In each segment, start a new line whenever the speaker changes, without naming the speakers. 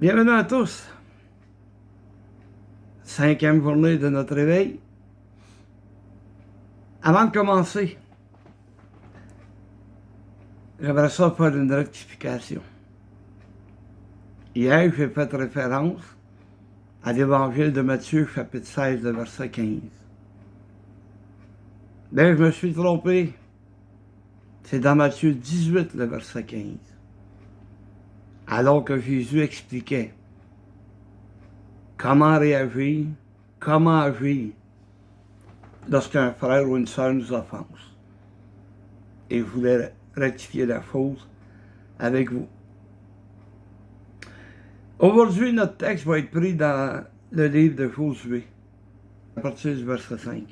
Bienvenue à tous. 5e journée de notre réveil. Avant de commencer, j'aimerais ça faire une rectification. Hier, j'ai fait référence à l'Évangile de Matthieu, chapitre 16, le verset 15. Mais je me suis trompé. C'est dans Matthieu 18, le verset 15. Alors que Jésus expliquait comment réagir, comment agir lorsqu'un frère ou une sœur nous offense. Et je voulais rectifier la chose avec vous. Aujourd'hui, notre texte va être pris dans le livre de Josué, à partir du verset 5.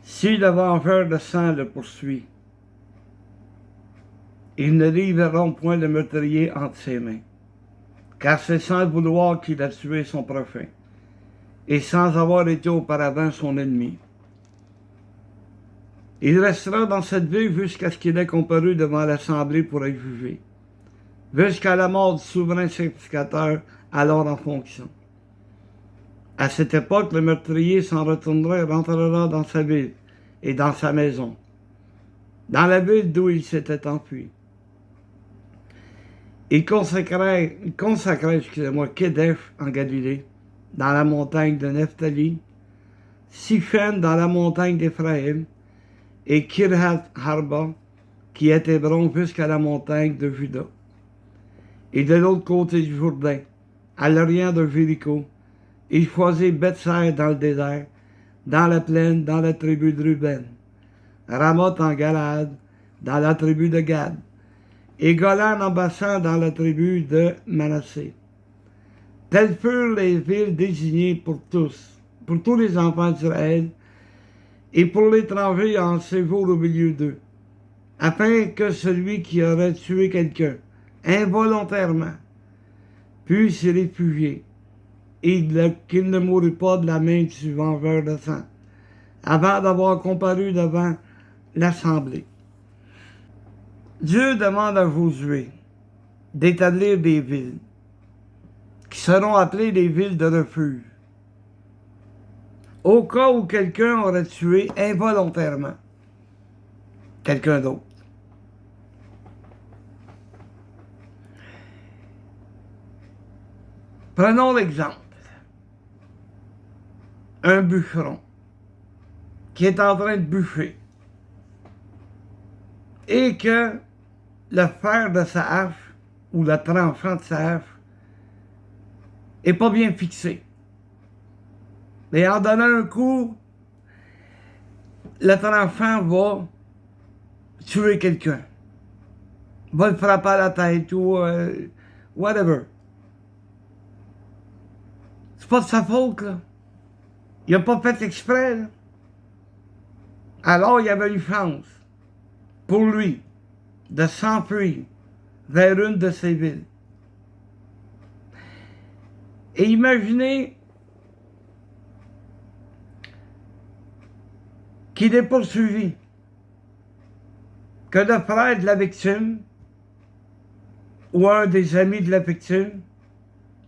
Si le vengeur de sang le poursuit, ils ne livreront point le meurtrier entre ses mains, car c'est sans vouloir qu'il a tué son prochain, et sans avoir été auparavant son ennemi. Il restera dans cette ville jusqu'à ce qu'il ait comparu devant l'Assemblée pour être jugé, jusqu'à la mort du souverain sacrificateur alors en fonction. À cette époque, le meurtrier s'en retournera et rentrera dans sa ville et dans sa maison, dans la ville d'où il s'était enfui. Il consacrait Kedesh en Galilée, dans la montagne de Nephtali, Sichem dans la montagne d'Éphraïm, et Kirhath Harba, qui est Hébron jusqu'à la montagne de Juda. Et de l'autre côté du Jourdain, à l'orient de Jéricho, il choisit Bethsaïda dans le désert, dans la plaine, dans la tribu de Ruben, Ramoth en Galade, dans la tribu de Gad, et Golan en Bassan dans la tribu de Manassé. Telles furent les villes désignées pour tous les enfants d'Israël, et pour l'étranger en séjour au milieu d'eux, afin que celui qui aurait tué quelqu'un involontairement puisse s'y réfugier, et qu'il ne mourût pas de la main du vengeur de sang, avant d'avoir comparu devant l'Assemblée. Dieu demande à Josué d'établir des villes qui seront appelées des villes de refuge, au cas où quelqu'un aurait tué involontairement quelqu'un d'autre. Prenons l'exemple. Un bûcheron qui est en train de bûcher et que le fer de sa hache ou le tranchant de sa hache n'est pas bien fixé. Et en donnant un coup, le tranchant va tuer quelqu'un, va le frapper à la tête ou whatever. C'est pas de sa faute, là. Il n'a pas fait exprès, là. Alors, il y avait une chance pour lui de s'enfuir vers une de ces villes. Et imaginez qu'il est poursuivi, que le frère de la victime ou un des amis de la victime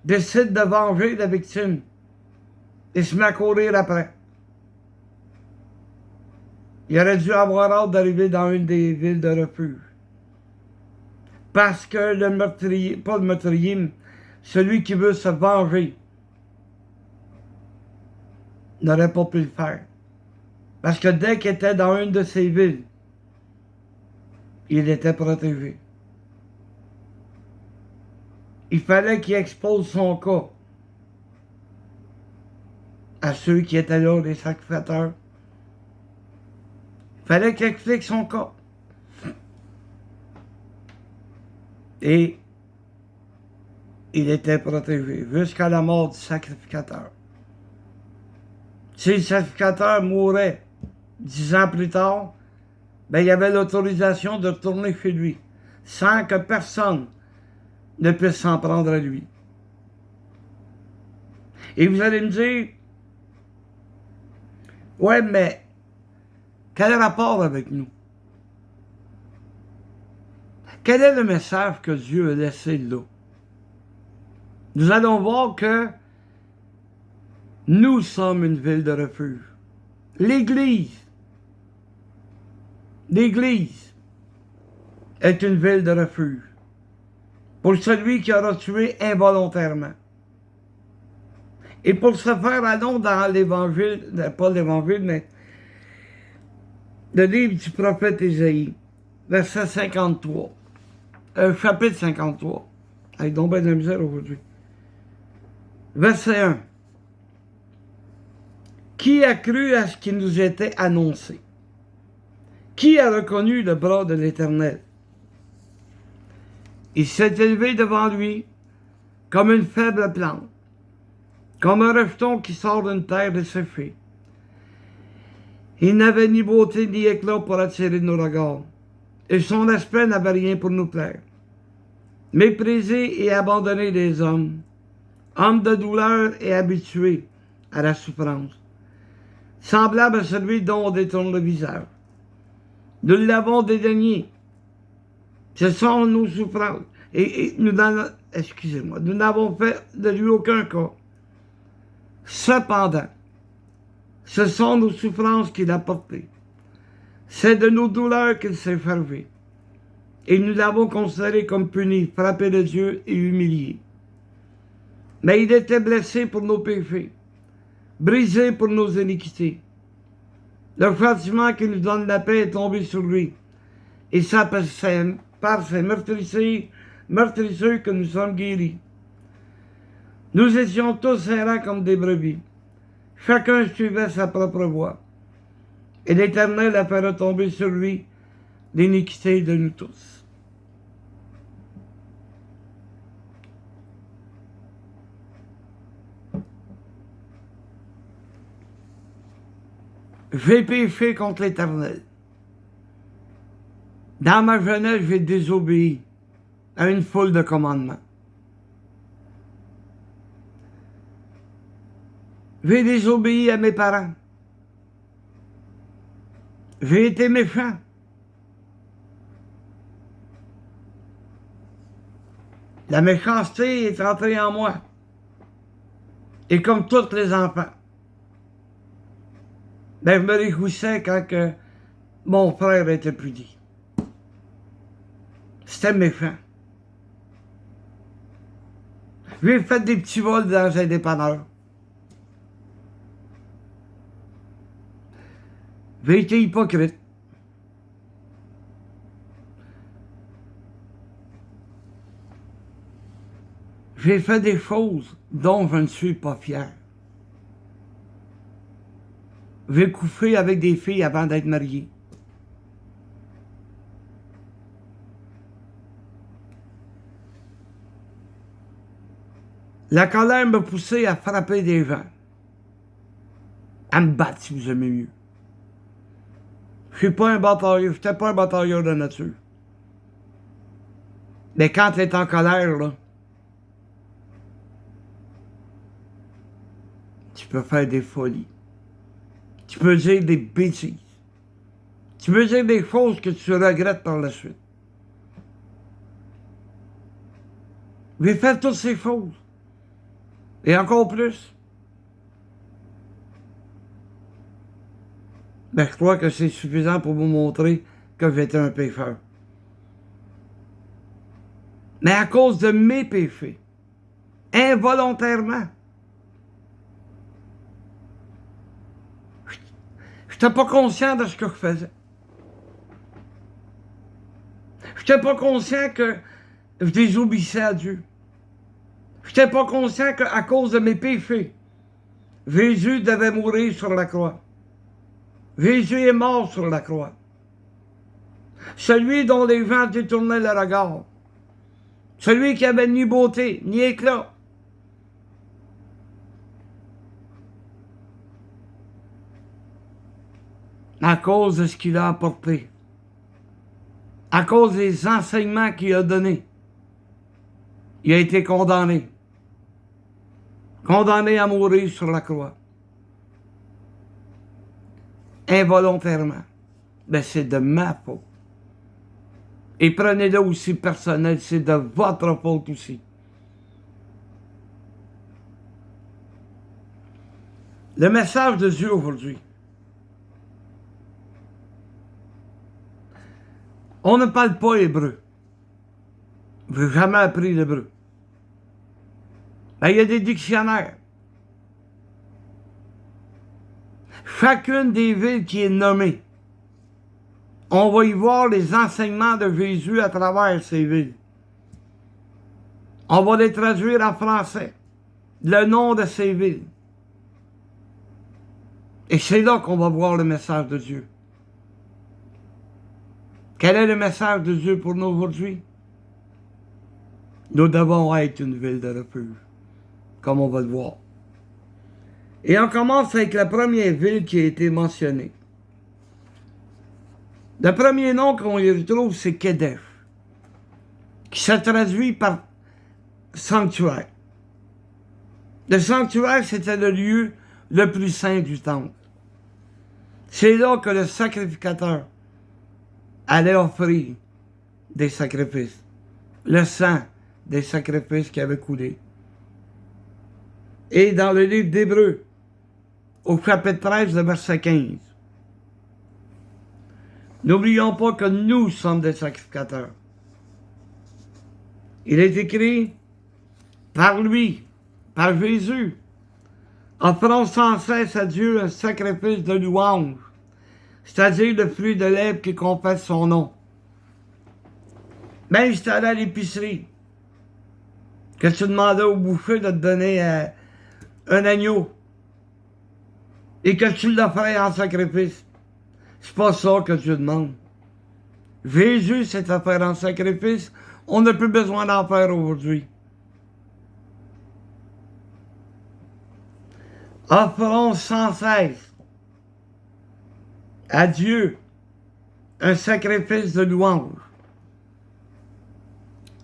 décide de venger la victime et se met à courir après. Il aurait dû avoir hâte d'arriver dans une des villes de refuge. Parce que le meurtrier, pas le meurtrier, celui qui veut se venger, n'aurait pas pu le faire. Parce que dès qu'il était dans une de ces villes, il était protégé. Il fallait qu'il expose son cas à ceux qui étaient là, les sacrificateurs. Il fallait qu'il explique son cas. Et il était protégé jusqu'à la mort du sacrificateur. Si le sacrificateur mourait 10 ans plus tard, ben, il y avait l'autorisation de retourner chez lui, sans que personne ne puisse s'en prendre à lui. Et vous allez me dire, ouais, mais quel rapport avec nous? Quel est le message que Dieu a laissé là? Nous allons voir que nous sommes une ville de refuge. L'Église est une ville de refuge pour celui qui aura tué involontairement. Et pour ce faire, allons dans l'évangile, pas l'évangile, mais le livre du prophète Ésaïe, verset 53, chapitre 53. Avec donc bien de la misère aujourd'hui. Verset 1. Qui a cru à ce qui nous était annoncé? Qui a reconnu le bras de l'Éternel? Il s'est élevé devant lui comme une faible plante, comme un rejeton qui sort d'une terre desséchée. Il n'avait ni beauté ni éclat pour attirer nos regards, et son aspect n'avait rien pour nous plaire. Méprisé et abandonné des hommes, homme de douleur et habitué à la souffrance, semblable à celui dont on détourne le visage. Nous l'avons dédaigné. Ce sont nos souffrances. Et nous n'avons fait de lui aucun cas. Cependant, ce sont nos souffrances qu'il a portées. C'est de nos douleurs qu'il s'est chargé. Et nous l'avons considéré comme puni, frappé de Dieu et humilié. Mais il était blessé pour nos péchés, brisé pour nos iniquités. Le châtiment qui nous donne la paix est tombé sur lui. Et ça, par ses meurtrissures que nous sommes guéris. Nous étions tous errants comme des brebis. Chacun suivait sa propre voie. Et l'Éternel a fait retomber sur lui l'iniquité de nous tous. J'ai péché contre l'Éternel. Dans ma jeunesse, j'ai désobéi à une foule de commandements. J'ai désobéi à mes parents. J'ai été méchant. La méchanceté est entrée en moi. Et comme tous les enfants, ben, je me réjouissais quand mon frère était puni. C'était méchant. J'ai fait des petits vols dans un dépanneur. J'ai été hypocrite. J'ai fait des choses dont je ne suis pas fier. J'ai couché avec des filles avant d'être marié. La colère me poussait à frapper des gens, à me battre si vous aimez mieux. Je n'étais pas un batailleur de nature. Mais quand tu es en colère, là, tu peux faire des folies. Tu peux dire des bêtises. Tu peux dire des choses que tu regrettes par la suite. J'ai fait toutes ces choses. Et encore plus. Ben, je crois que c'est suffisant pour vous montrer que j'étais un pécheur. Mais à cause de mes péchés, involontairement, je n'étais pas conscient de ce que je faisais. Je n'étais pas conscient que je désobéissais à Dieu. Je n'étais pas conscient qu'à cause de mes péchés, Jésus devait mourir sur la croix. Jésus est mort sur la croix. Celui dont les gens détournaient le regard. Celui qui avait ni beauté, ni éclat. À cause de ce qu'il a apporté. À cause des enseignements qu'il a donnés. Il a été condamné. Condamné à mourir sur la croix. Involontairement. Ben, c'est de ma faute. Et prenez-le aussi personnel, c'est de votre faute aussi. Le message de Dieu aujourd'hui. On ne parle pas hébreu. Je n'ai jamais appris l'hébreu. Ben, il y a des dictionnaires. Chacune des villes qui est nommée, on va y voir les enseignements de Jésus à travers ces villes. On va les traduire en français. Le nom de ces villes. Et c'est là qu'on va voir le message de Dieu. Quel est le message de Dieu pour nous aujourd'hui? Nous devons être une ville de refuge, comme on va le voir. Et on commence avec la première ville qui a été mentionnée. Le premier nom qu'on y retrouve, c'est Kedesh, qui se traduit par sanctuaire. Le sanctuaire, c'était le lieu le plus saint du temple. C'est là que le sacrificateur allait offrir des sacrifices, le sang des sacrifices qui avaient coulé. Et dans le livre d'Hébreux, au chapitre 13, le verset 15, n'oublions pas que nous sommes des sacrificateurs. Il est écrit, par lui, par Jésus, offrons sans cesse à Dieu un sacrifice de louange, c'est-à-dire le fruit de lèvres qui confesse son nom. Même si tu allais à l'épicerie, que tu demandais au boucher de te donner un agneau, et que tu l'offrais en sacrifice, c'est pas ça que Dieu demande. Jésus s'est offert en sacrifice, on n'a plus besoin d'en faire aujourd'hui. Offrons sans cesse à Dieu un sacrifice de louange.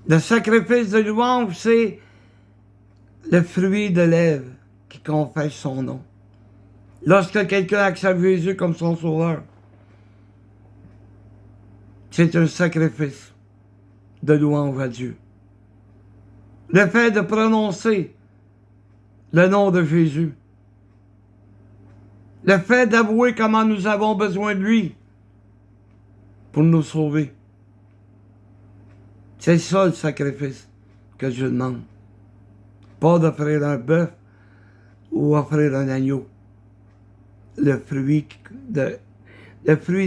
Le sacrifice de louange, c'est le fruit de lèvres qui confesse son nom. Lorsque quelqu'un accepte Jésus comme son sauveur, c'est un sacrifice de louange à Dieu. Le fait de prononcer le nom de Jésus, le fait d'avouer comment nous avons besoin de lui pour nous sauver, c'est ça le sacrifice que Dieu demande. Pas d'offrir un bœuf ou offrir un agneau. Le fruit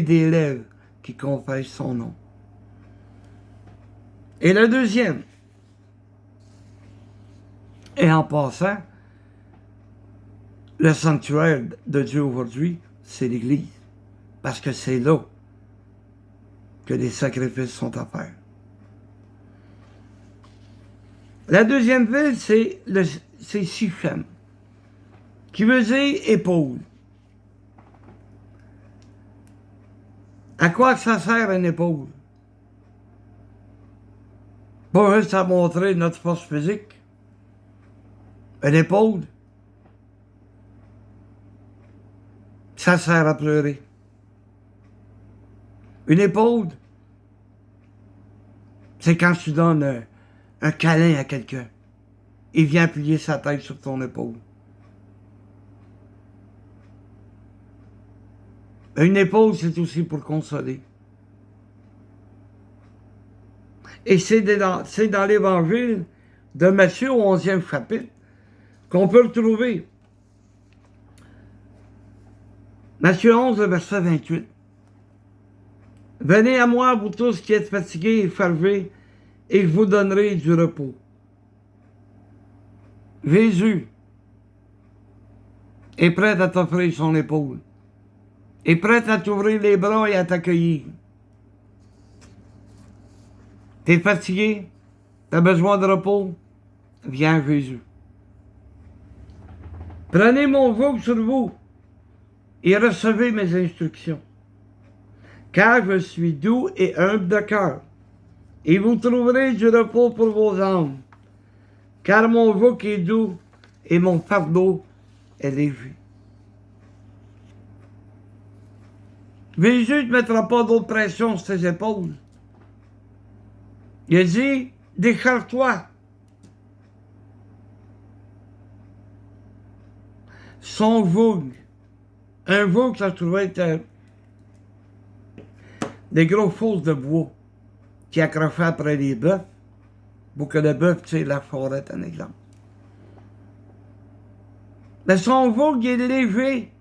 des lèvres qui confesse son nom. Et le deuxième, et en passant, le sanctuaire de Dieu aujourd'hui, c'est l'Église. Parce que c'est là que les sacrifices sont à faire. La deuxième ville, c'est Sichem, qui veut dire épaule. À quoi ça sert une épaule? Pas juste à montrer notre force physique. Une épaule, ça sert à pleurer. Une épaule, c'est quand tu donnes un câlin à quelqu'un. Il vient appuyer sa tête sur ton épaule. Une épaule, c'est aussi pour consoler. Et c'est dans l'évangile de Matthieu au 11e chapitre qu'on peut retrouver. Matthieu 11, verset 28. Venez à moi, vous tous qui êtes fatigués et chargés, et je vous donnerai du repos. Jésus est prêt à t'offrir son épaule. Est prêt à t'ouvrir les bras et à t'accueillir. T'es fatigué? T'as besoin de repos? Viens à Jésus. Prenez mon joug sur vous et recevez mes instructions. Car je suis doux et humble de cœur, et vous trouverez du repos pour vos âmes. Car mon joug est doux et mon fardeau est léger. Jésus ne te mettra pas d'autre pression sur tes épaules. Il a dit, déclare-toi. Son vogue. Un vogue, ça trouvait être des gros fosses de bois qui accrochaient après les bœufs pour que le bœuf tire la forêt, un exemple. Mais son vogue, il est léger.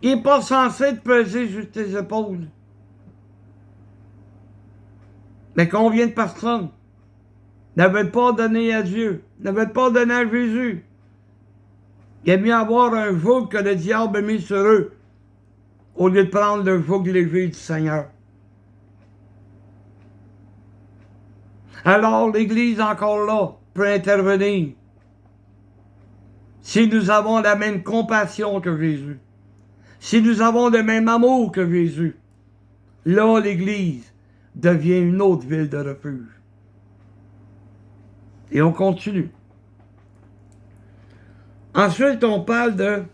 Il n'est pas censé te peser sur tes épaules. Mais combien de personnes n'avaient pas donné à Dieu, n'avaient pas donné à Jésus? Il a mieux avoir un joug que le diable a mis sur eux, au lieu de prendre le joug léger du Seigneur. Alors l'Église, encore là, peut intervenir. Si nous avons la même compassion que Jésus, si nous avons le même amour que Jésus, là, l'Église devient une autre ville de refuge. Et on continue. Ensuite, on parle de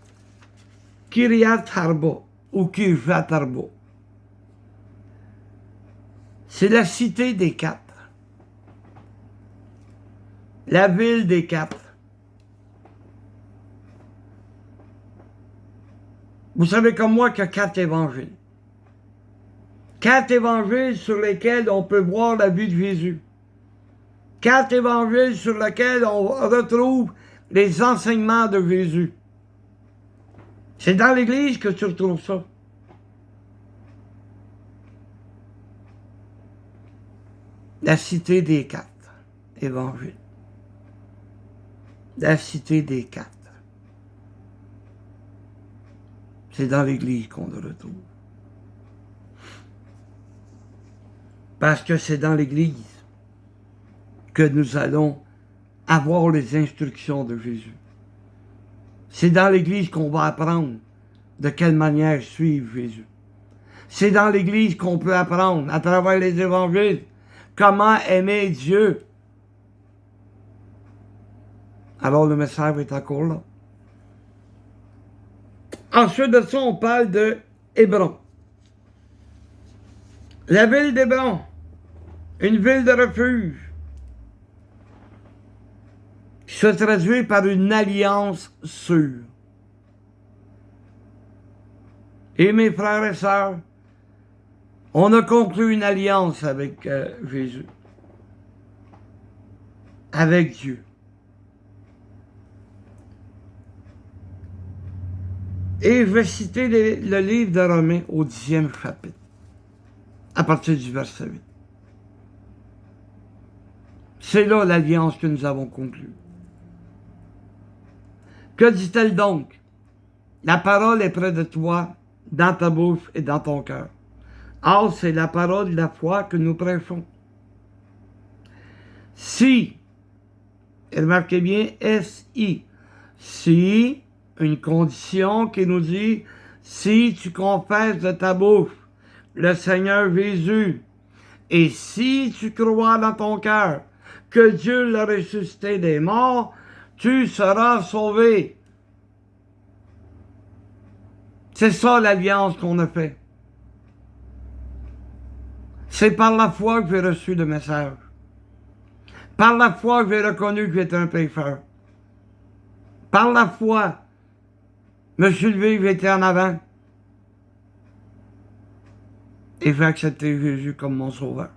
Kiryat Arba ou Kirjat Arba. C'est la cité des quatre. La ville des quatre. Vous savez comme moi qu'il y a 4 évangiles. 4 évangiles sur lesquels on peut voir la vie de Jésus. 4 évangiles sur lesquels on retrouve les enseignements de Jésus. C'est dans l'Église que tu retrouves ça. La cité des 4 évangiles. La cité des 4. C'est dans l'Église qu'on le retrouve. Parce que c'est dans l'Église que nous allons avoir les instructions de Jésus. C'est dans l'Église qu'on va apprendre de quelle manière suivre Jésus. C'est dans l'Église qu'on peut apprendre, à travers les évangiles, comment aimer Dieu. Alors le message est encore là. Ensuite de ça, on parle de Hébron. La ville d'Hébron, une ville de refuge, qui se traduit par une alliance sûre. Et mes frères et sœurs, on a conclu une alliance avec Jésus, avec Dieu. Et je vais citer le livre de Romains au 10e chapitre, à partir du verset 8. C'est là l'alliance que nous avons conclue. Que dit-elle donc? La parole est près de toi, dans ta bouche et dans ton cœur. Or, c'est la parole de la foi que nous prêchons. Si, et remarquez bien, S-I, si, une condition qui nous dit, si tu confesses de ta bouche le Seigneur Jésus, et si tu crois dans ton cœur que Dieu l'a ressuscité des morts, tu seras sauvé. C'est ça l'alliance qu'on a fait. C'est par la foi que j'ai reçu le message. Par la foi que j'ai reconnu que j'étais un pécheur. Par la foi, je me suis levé, j'étais en avant. Et j'ai accepté Jésus comme mon sauveur.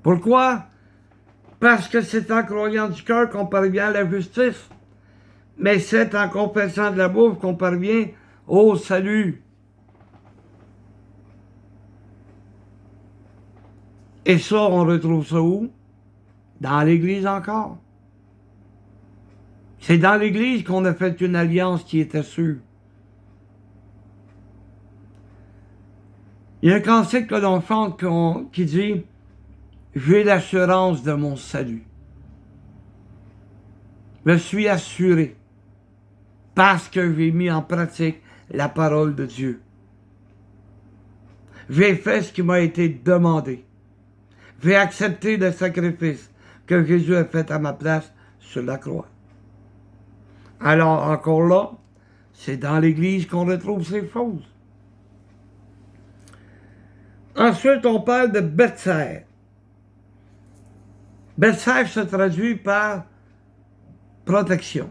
Pourquoi? Parce que c'est en croyant du cœur qu'on parvient à la justice. Mais c'est en confessant de la bouche qu'on parvient au salut. Et ça, on retrouve ça où? Dans l'Église encore. C'est dans l'Église qu'on a fait une alliance qui était sûre. Il y a un cantique que l'on chante qui dit « J'ai l'assurance de mon salut. Je suis assuré parce que j'ai mis en pratique la parole de Dieu. J'ai fait ce qui m'a été demandé. J'ai accepté le sacrifice que Jésus a fait à ma place sur la croix. » Alors, encore là, c'est dans l'Église qu'on retrouve ces choses. Ensuite, on parle de Betsaï. Betsaï se traduit par protection.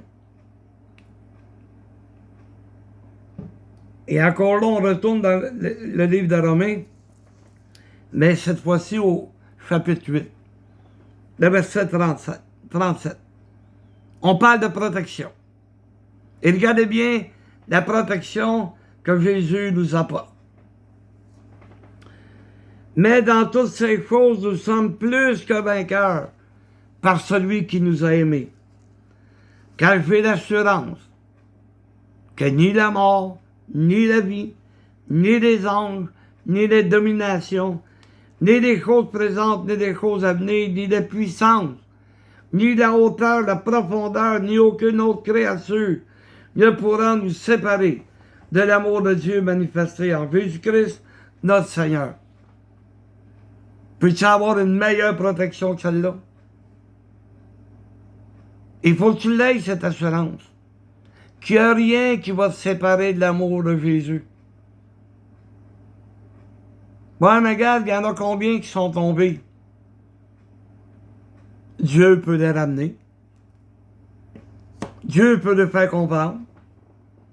Et encore là, on retourne dans le livre de Romains, mais cette fois-ci au chapitre 8, le verset 37. On parle de protection. Et regardez bien la protection que Jésus nous apporte. Mais dans toutes ces choses, nous sommes plus que vainqueurs par celui qui nous a aimés. Car j'ai l'assurance que ni la mort, ni la vie, ni les anges, ni les dominations, ni les choses présentes, ni les choses à venir, ni les puissances, ni la hauteur, la profondeur, ni aucune autre créature ne pourra nous séparer de l'amour de Dieu manifesté en Jésus-Christ, notre Seigneur. Peux-tu avoir une meilleure protection que celle-là? Il faut que tu l'aies, cette assurance. Qu'il n'y a rien qui va te séparer de l'amour de Jésus. Ouais, mais regarde, il y en a combien qui sont tombés? Dieu peut les ramener. Dieu peut les faire comprendre.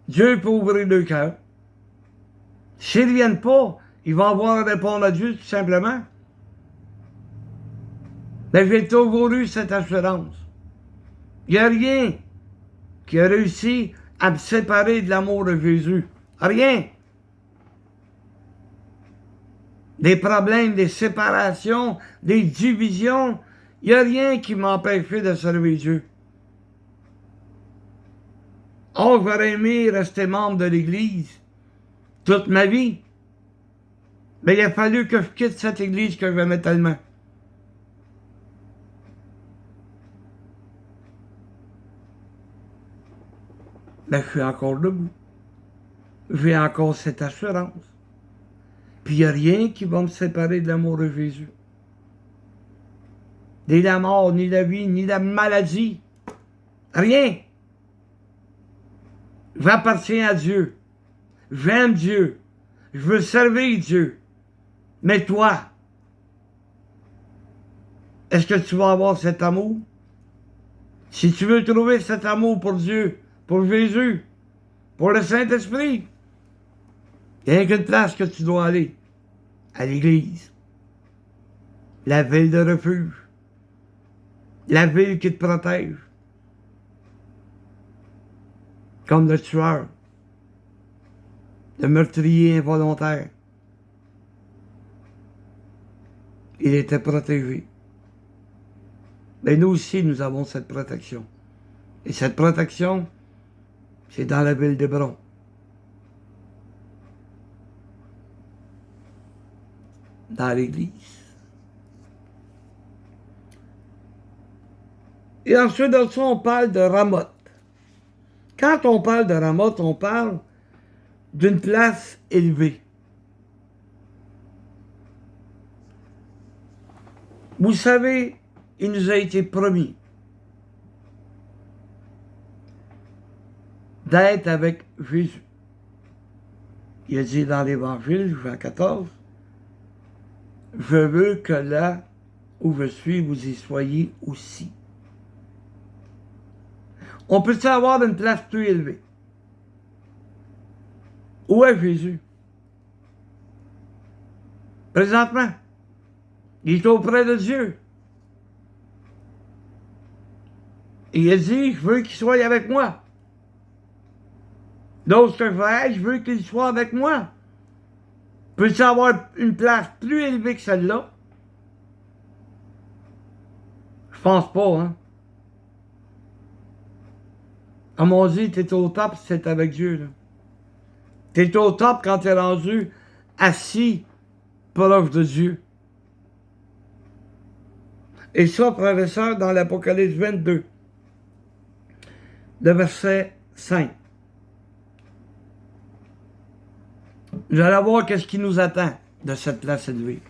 Dieu peut ouvrir le cœur. S'ils ne viennent pas, ils vont avoir à répondre à Dieu, tout simplement. Mais j'ai toujours eu cette assurance. Il n'y a rien qui a réussi à me séparer de l'amour de Jésus. Rien. Des problèmes, des séparations, des divisions, il n'y a rien qui m'empêchait de servir Dieu. Oh, j'aurais aimé rester membre de l'Église toute ma vie. Mais il a fallu que je quitte cette Église que j'aimais tellement. Mais je suis encore debout. J'ai encore cette assurance. Puis il n'y a rien qui va me séparer de l'amour de Jésus. Ni la mort, ni la vie, ni la maladie. Rien. J'appartiens à Dieu. J'aime Dieu. Je veux servir Dieu. Mais toi, est-ce que tu vas avoir cet amour? Si tu veux trouver cet amour pour Dieu, pour Jésus, pour le Saint-Esprit, il n'y a qu'une place que tu dois aller, à l'Église. La ville de refuge. La ville qui te protège. Comme le tueur, le meurtrier involontaire. Il était protégé. Mais nous aussi, nous avons cette protection. Et cette protection, c'est dans la ville d'Hébron. Dans l'Église. Et ensuite de ça, on parle de Ramoth. Quand on parle de Ramoth, on parle d'une place élevée. Vous savez, il nous a été promis d'être avec Jésus. Il a dit dans l'Évangile, Jean 14, « Je veux que là où je suis, vous y soyez aussi. » On peut-il avoir une place plus élevée? Où est Jésus? Présentement, il est auprès de Dieu. Et il a dit, je veux qu'il soit avec moi. D'autres que je vais, je veux qu'il soit avec moi. Peux-tu avoir une place plus élevée que celle-là? Je pense pas, hein? On m'a dit, t'es au top si t'es avec Dieu, là. T'es au top quand t'es rendu assis proche de Dieu. Et ça, frères et sœurs, dans l'Apocalypse 22, le verset 5. Vous allez voir qu'est-ce qui nous attend de cette place élevée.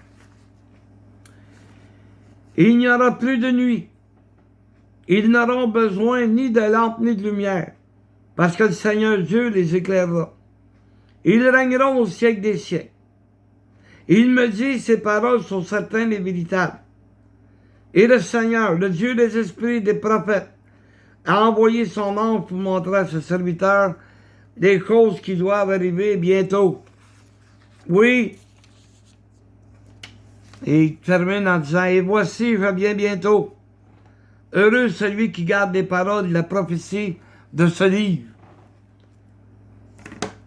Il n'y aura plus de nuit. Ils n'auront besoin ni de lampe ni de lumière, parce que le Seigneur Dieu les éclairera. Ils régneront au siècle des siècles. Il me dit, ces paroles sont certaines et véritables. Et le Seigneur, le Dieu des esprits et des prophètes, a envoyé son ange pour montrer à ses serviteurs des choses qui doivent arriver bientôt. Oui. Et il termine en disant, et voici, je viens bientôt. Heureux celui qui garde les paroles de la prophétie de ce livre.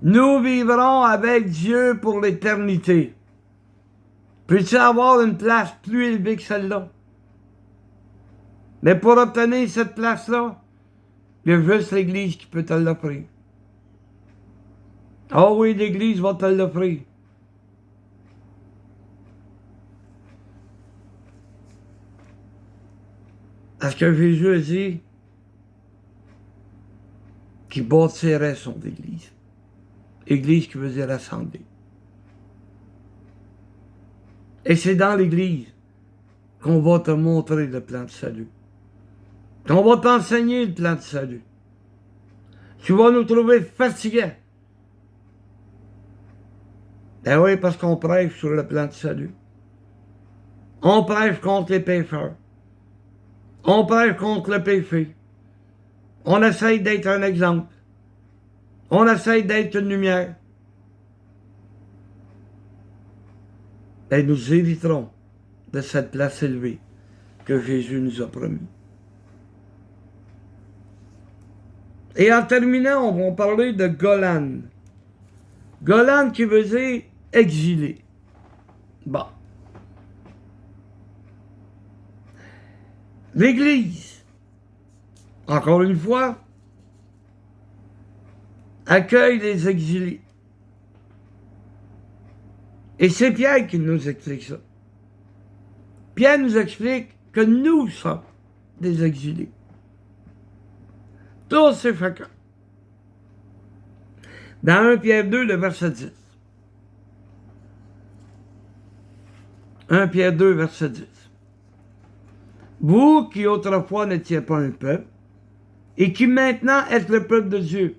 Nous vivrons avec Dieu pour l'éternité. Peux-tu avoir une place plus élevée que celle-là? Mais pour obtenir cette place-là, il y a juste l'Église qui peut te l'offrir. Oh oui, l'Église va te l'offrir. Parce que Jésus a dit qu'il bâtirait son Église. Église qui veut dire assemblée. Et c'est dans l'Église qu'on va te montrer le plan de salut. Qu'on va t'enseigner le plan de salut. Tu vas nous trouver fatigués. Ben oui, parce qu'on prêche sur le plan de salut. On prêche contre les pécheurs. On prêche contre le péché. On essaye d'être un exemple. On essaye d'être une lumière. Et nous hériterons de cette place élevée que Jésus nous a promis. Et en terminant, on va parler de Golan. Golan qui veut dire exilé. Bon. L'Église, encore une fois, accueille les exilés. Et c'est Pierre qui nous explique ça. Pierre nous explique que nous sommes des exilés. Tous et chacun. Dans 1 Pierre 2, le verset 10. 1 Pierre 2, verset 10. Vous qui autrefois n'étiez pas un peuple, et qui maintenant êtes le peuple de Dieu.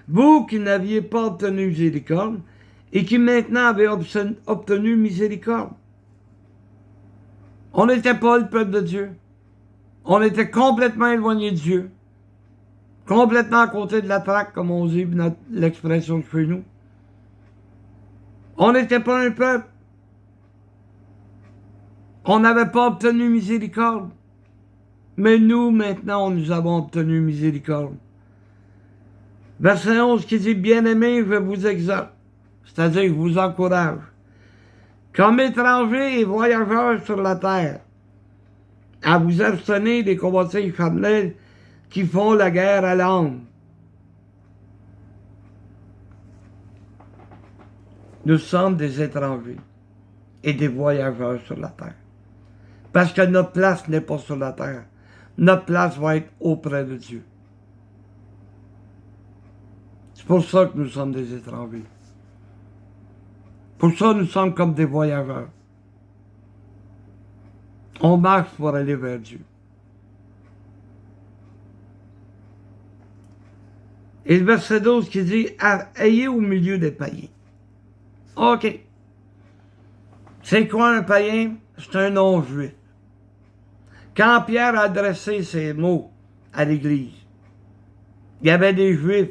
Vous qui n'aviez pas obtenu miséricorde, et qui maintenant avez obtenu miséricorde. On n'était pas le peuple de Dieu. On était complètement éloigné de Dieu. Complètement à côté de la traque, comme on dit l'expression chez nous. On n'était pas un peuple. On n'avait pas obtenu miséricorde. Mais nous, maintenant, nous avons obtenu miséricorde. Verset 11 qui dit, bien-aimés, je vous exhorte, c'est-à-dire je vous encourage, comme étrangers et voyageurs sur la terre, à vous abstenir des convoitises charnelles qui font la guerre à l'âme. Nous sommes des étrangers et des voyageurs sur la terre. Parce que notre place n'est pas sur la terre. Notre place va être auprès de Dieu. C'est pour ça que nous sommes des étrangers. Pour ça, nous sommes comme des voyageurs. On marche pour aller vers Dieu. Et le verset 12 qui dit, ayez au milieu des païens. OK. C'est quoi un païen? C'est un non-juif. Quand Pierre a adressé ces mots à l'Église, il y avait des Juifs.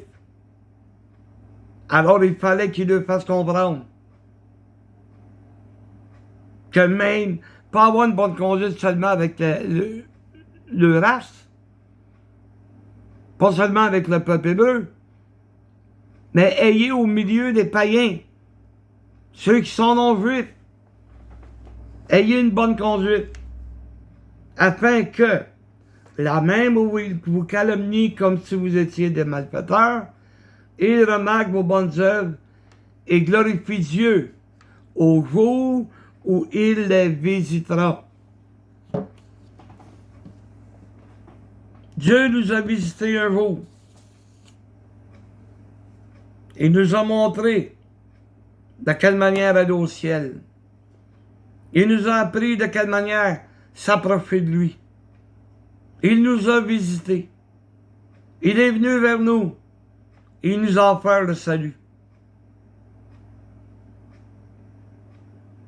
Alors il fallait qu'il leur fasse comprendre que même, pas avoir une bonne conduite seulement avec le race, pas seulement avec le peuple hébreu, mais ayez au milieu des païens, ceux qui sont non-juifs, ayez une bonne conduite, afin que, la même où ils vous calomnient comme si vous étiez des malfaiteurs, ils remarquent vos bonnes œuvres et glorifient Dieu au jour où il les visitera. Dieu nous a visités un jour. Il nous a montré de quelle manière aller au ciel. Il nous a appris de quelle manière s'approcher de lui. Il nous a visités. Il est venu vers nous. Il nous a offert le salut.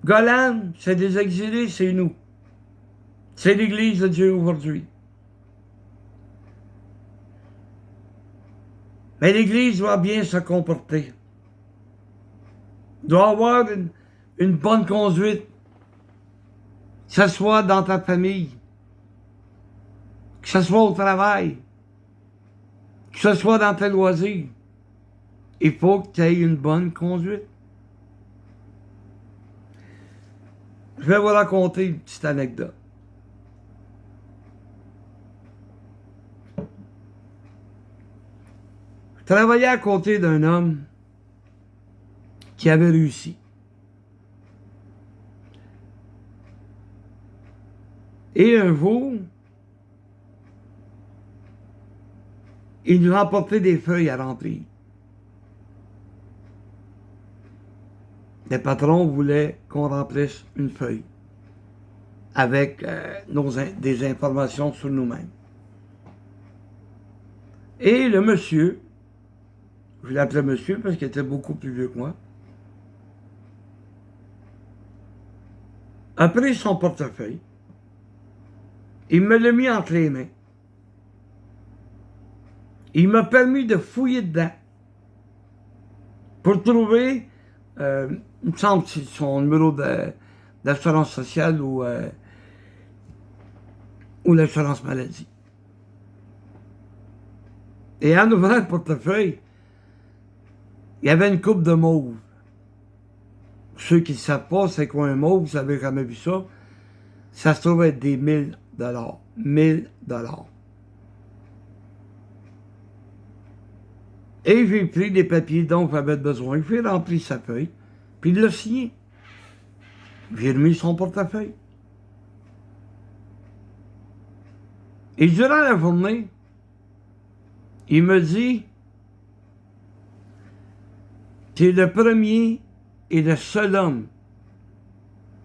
Golan, c'est des exilés, c'est nous. C'est l'Église de Dieu aujourd'hui. Mais l'Église doit bien se comporter. Doit avoir une bonne conduite. Que ce soit dans ta famille, que ce soit au travail, que ce soit dans tes loisirs. Il faut que tu aies une bonne conduite. Je vais vous raconter une petite anecdote. Je travaillais à côté d'un homme qui avait réussi. Et un jour, il nous apportait des feuilles à remplir. Le patron voulait qu'on remplisse une feuille avec des informations sur nous-mêmes. Et le monsieur, je l'appelais monsieur parce qu'il était beaucoup plus vieux que moi, a pris son portefeuille, il me l'a mis entre les mains, il m'a permis de fouiller dedans pour trouver, il me semble que c'est son numéro d'assurance sociale ou l'assurance maladie. Et en ouvrant le portefeuille, il y avait une coupe de mauve. Pour ceux qui ne savent pas c'est quoi un mauve, vous avez jamais vu ça, ça se trouve être des 1000 $. 1000 $. Et j'ai pris les papiers dont j'avais besoin, j'ai rempli sa feuille, puis il l'a signé. J'ai remis son portefeuille. Et durant la journée, il me dit, tu es le premier et le seul homme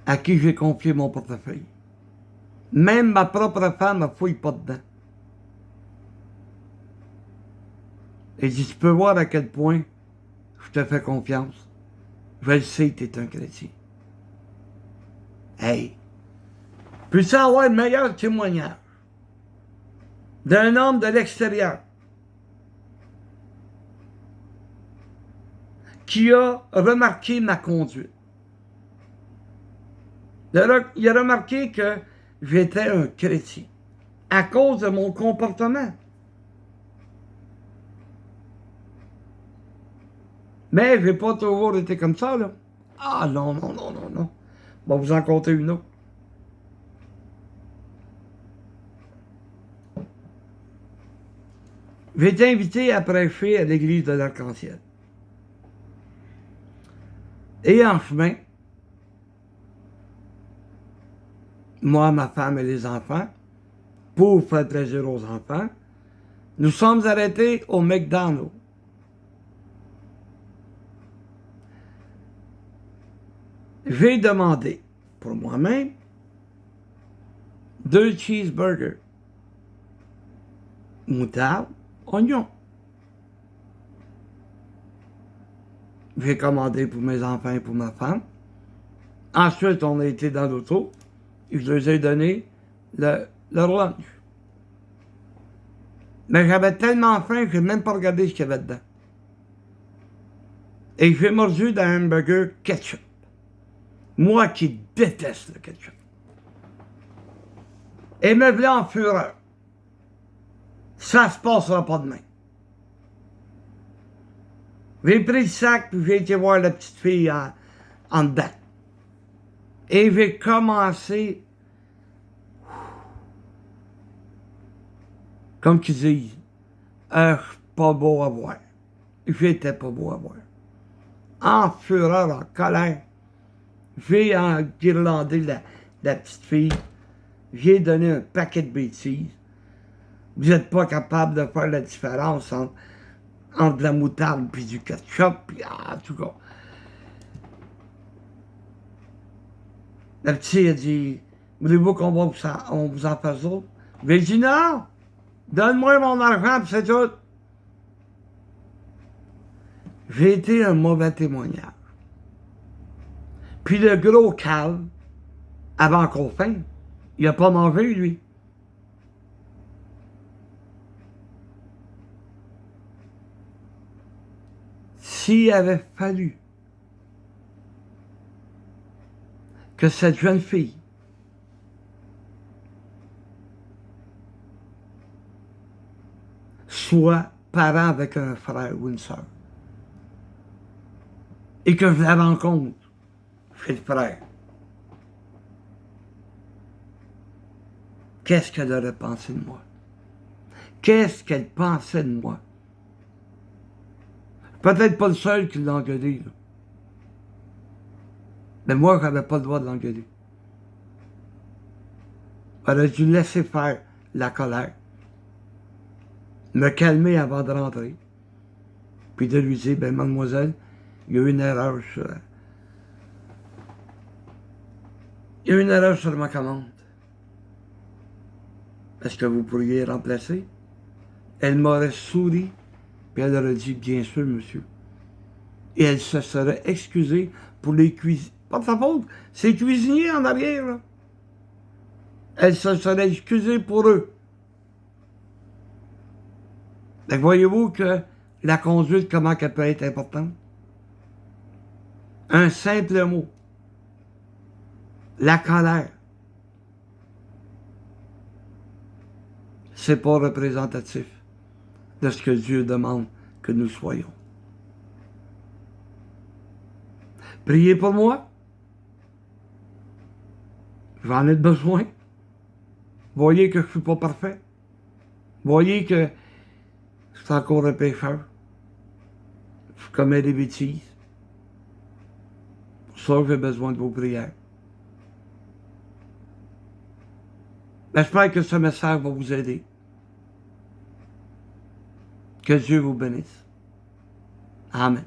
à qui j'ai confié mon portefeuille. Même ma propre femme ne fouille pas dedans. Et dit, tu peux voir à quel point je te fais confiance. Je le sais que tu es un chrétien. Hey! Peux-tu avoir le meilleur témoignage d'un homme de l'extérieur qui a remarqué ma conduite? Il a remarqué que j'étais un chrétien à cause de mon comportement. Mais je n'ai pas toujours été comme ça, là. Ah non, non, non, non, non. Bon, vous en comptez une autre. J'ai été invité à prêcher à l'église de l'Arc-en-Ciel. Et en chemin, moi, ma femme et les enfants, pour faire plaisir aux enfants, nous sommes arrêtés au McDonald's. J'ai demandé pour moi-même 2 cheeseburgers, moutarde, oignon. J'ai commandé pour mes enfants et pour ma femme. Ensuite, on a été dans l'auto et je leur ai donné le lunch. Mais j'avais tellement faim que je n'ai même pas regardé ce qu'il y avait dedans. Et j'ai mordu dans un hamburger ketchup. Moi qui déteste le ketchup. Et me voilà en fureur. Ça se passera pas demain. J'ai pris le sac puis j'ai été voir la petite fille en dedans. Et j'ai commencé, comme qu'ils disent, pas beau à voir. J'étais pas beau à voir. En fureur, en colère, j'ai enguirlandé la petite fille. J'ai donné un paquet de bêtises. Vous n'êtes pas capable de faire la différence entre la moutarde et du ketchup, puis en tout cas. La petite a dit, voulez-vous qu'on vous en fasse d'autres? J'ai dit non, donne-moi mon argent, puis c'est tout. J'ai été un mauvais témoignage. Puis le gros cave, avant qu'on faim, il n'a pas mangé, lui. S'il avait fallu que cette jeune fille soit parent avec un frère ou une sœur, et que je la rencontre chez le frère, qu'est-ce qu'elle aurait pensé de moi? Qu'est-ce qu'elle pensait de moi? Peut-être pas le seul qui l'a engueulé, là. Mais moi, je n'avais pas le droit de l'engueuler. J'aurais dû laisser faire la colère, me calmer avant de rentrer, puis de lui dire, ben mademoiselle, il y a eu une erreur sur ma commande. Est-ce que vous pourriez remplacer? Elle m'aurait souri, puis elle aurait dit, bien sûr, monsieur. Et elle se serait excusée pour les cuisiniers. Pas de sa faute, c'est les cuisiniers en arrière, là. Elle se serait excusée pour eux. Donc, voyez-vous que la conduite, comment elle peut être importante? Un simple mot. La colère. C'est pas représentatif de ce que Dieu demande que nous soyons. Priez pour moi. J'en ai besoin. Voyez que je ne suis pas parfait. Voyez que je suis encore un pécheur. Je commets des bêtises. Pour ça, j'ai besoin de vos prières. J'espère que ce message va vous aider. Que Dieu vous bénisse. Amen.